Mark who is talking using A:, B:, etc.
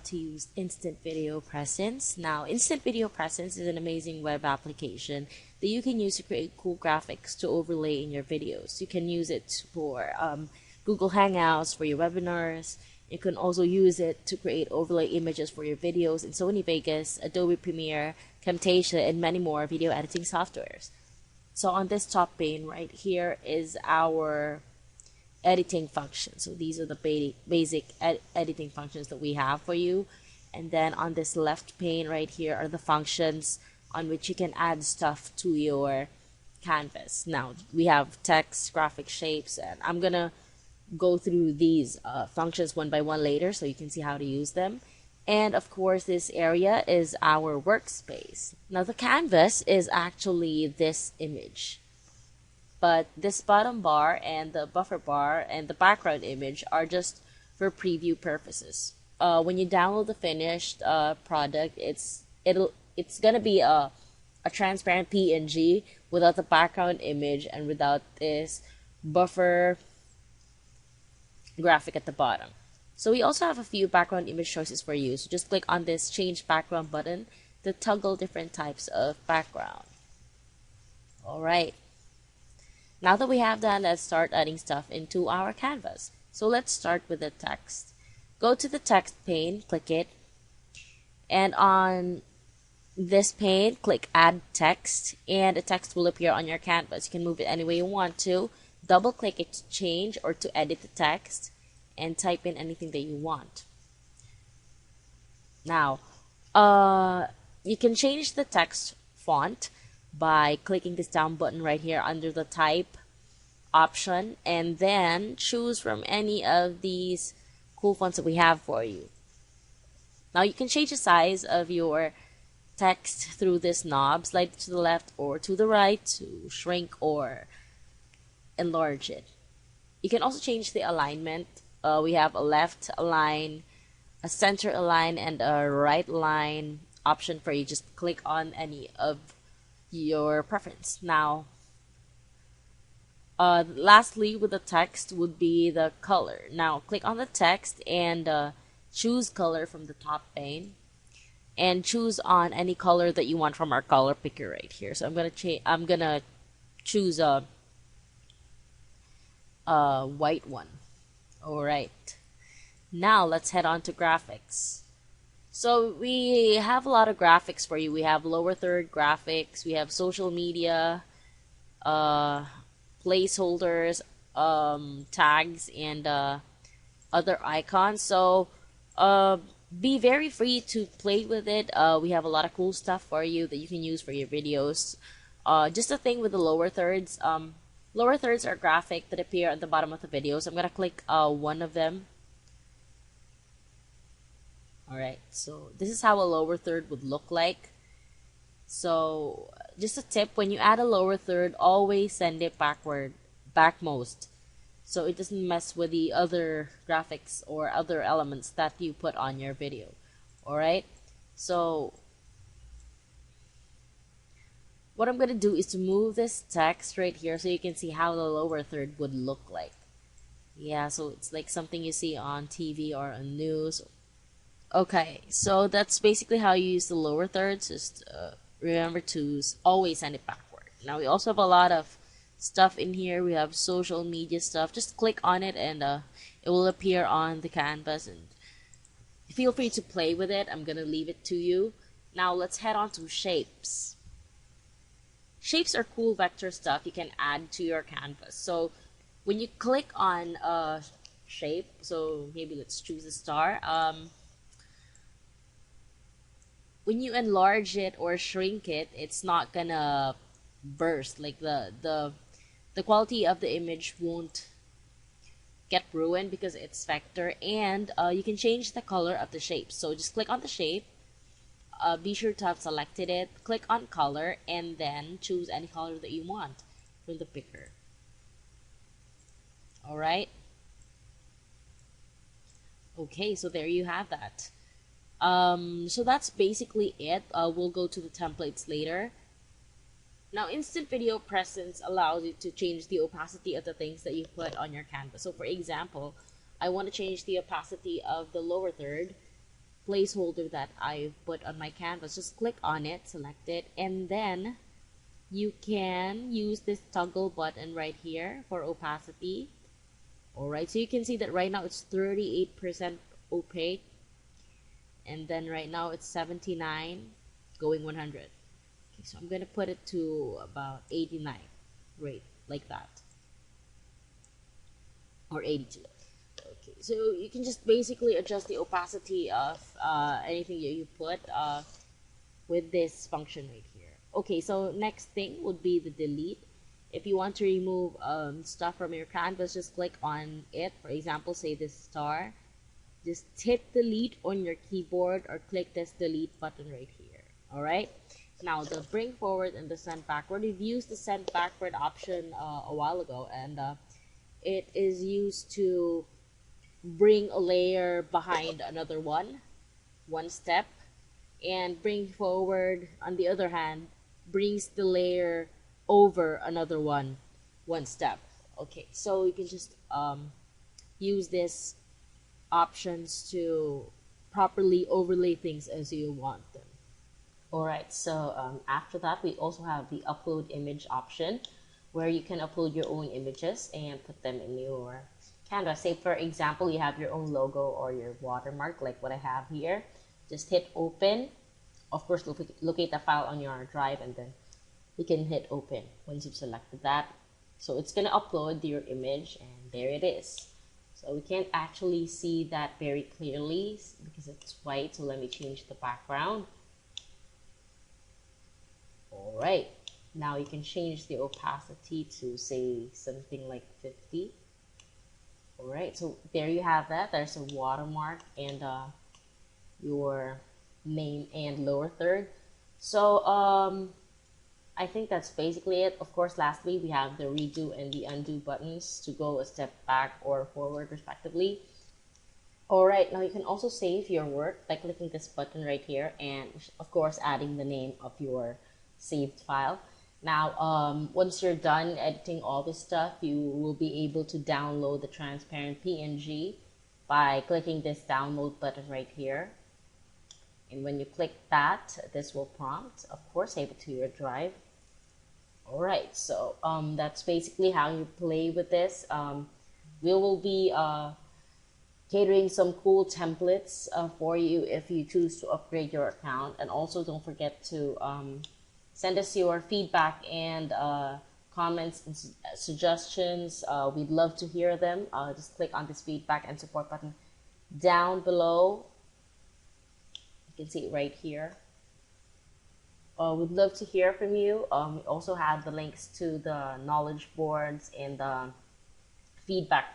A: to use Instant Video Presence. Now, Instant Video Presence is an amazing web application that you can use to create cool graphics to overlay in your videos. You can use it for Google Hangouts, for your webinars. You can also use it to create overlay images for your videos in Sony Vegas, Adobe Premiere, Camtasia, and many more video editing softwares. So on this top pane right here is our editing function. So these are the basic editing functions that we have for you. And then on this left pane right here are the functions on which you can add stuff to your canvas. Now we have text, graphic, shapes, and I'm gonna go through these functions one by one later so you can see how to use them. And of course, this area is our workspace. Now the canvas is actually this image, but this bottom bar and the buffer bar and the background image are just for preview purposes. When you download the finished product, it's gonna be a transparent PNG without the background image and without this buffer graphic at the bottom. So we also have a few background image choices for you. So just click on this change background button to toggle different types of background. Alright. Now that we have that, let's start adding stuff into our canvas. So let's start with the text. Go to the text pane, click it, and on this pane, click add text, and a text will appear on your canvas. You can move it any way you want to. Double click it to change or to edit the text, and type in anything that you want. Now, you can change the text font by clicking this down button right here under the type option, and then choose from any of these cool fonts that we have for you. Now you can change the size of your text through this knob, slide it to the left or to the right to shrink or enlarge it. You can also change the alignment. We have a left align, a center align, and a right align option for you. Just click on any of your preference. Now, lastly, with the text would be the color. Now, click on the text and choose color from the top pane, and choose on any color that you want from our color picker right here. So I'm gonna choose a white one. Alright, now let's head on to graphics. So we have a lot of graphics for you. We have lower third graphics, we have social media, placeholders, tags, and other icons. So be very free to play with it. We have a lot of cool stuff for you that you can use for your videos. Just a thing with the lower thirds. Lower thirds are graphic that appear at the bottom of the video. So I'm going to click one of them. Alright, so this is how a lower third would look like. So just a tip, when you add a lower third, always send it backmost, so it doesn't mess with the other graphics or other elements that you put on your video. Alright, so what I'm going to do is to move this text right here so you can see how the lower third would look like. Yeah, so it's like something you see on TV or on news. Okay, so that's basically how you use the lower thirds. Just remember to always send it backward. Now we also have a lot of stuff in here. We have social media stuff. Just click on it and it will appear on the canvas, and feel free to play with it. I'm going to leave it to you. Now let's head on to shapes. Shapes are cool vector stuff you can add to your canvas. So when you click on a shape, so maybe let's choose a star. When you enlarge it or shrink it, it's not gonna burst. Like the quality of the image won't get ruined because it's vector, and you can change the color of the shape. So just click on the shape. Be sure to have selected it, click on color, and then choose any color that you want from the picker. Alright, okay, so there you have that. So that's basically it. We'll go to the templates later. Now, Instant Video Presence allows you to change the opacity of the things that you put on your canvas. So for example, I want to change the opacity of the lower third. placeholder that I've put on my canvas. Just click on it, select it, and then you can use this toggle button right here for opacity. Alright, so you can see that right now it's 38% opaque, and then right now it's 79 going 100. Okay, so I'm gonna put it to about 89, right, like that, or 82. Okay, so you can just basically adjust the opacity of anything that you put with this function right here. Okay, so next thing would be the delete. If you want to remove stuff from your canvas, just click on it. For example, say this star. Just hit delete on your keyboard or click this delete button right here. Alright? Now, the bring forward and the send backward. We've used the send backward option a while ago, and it is used to bring a layer behind another one step, and bring forward, on the other hand, brings the layer over another one step. Okay, so you can just use this options to properly overlay things as you want them. Alright, so after that, we also have the upload image option, where you can upload your own images and put them in your canvas. Say for example, you have your own logo or your watermark like what I have here. Just hit open. Of course, locate the file on your drive, and then you can hit open once you've selected that. So it's gonna upload your image, and there it is. So we can't actually see that very clearly because it's white, so let me change the background. Alright, now you can change the opacity to say something like 50. Alright, so there you have that. There's a watermark and your name and lower third. So I think that's basically it. Of course, lastly, we have the redo and the undo buttons to go a step back or forward respectively. Alright, now you can also save your work by clicking this button right here, and of course adding the name of your saved file. Now, once you're done editing all this stuff, you will be able to download the transparent PNG by clicking this download button right here. And when you click that, this will prompt, of course, save it to your drive. Alright, so that's basically how you play with this. We will be catering some cool templates for you if you choose to upgrade your account. And also don't forget to send us your feedback and comments and suggestions. We'd love to hear them. Just click on this feedback and support button down below. You can see it right here. We'd love to hear from you. We also have the links to the knowledge boards and the feedback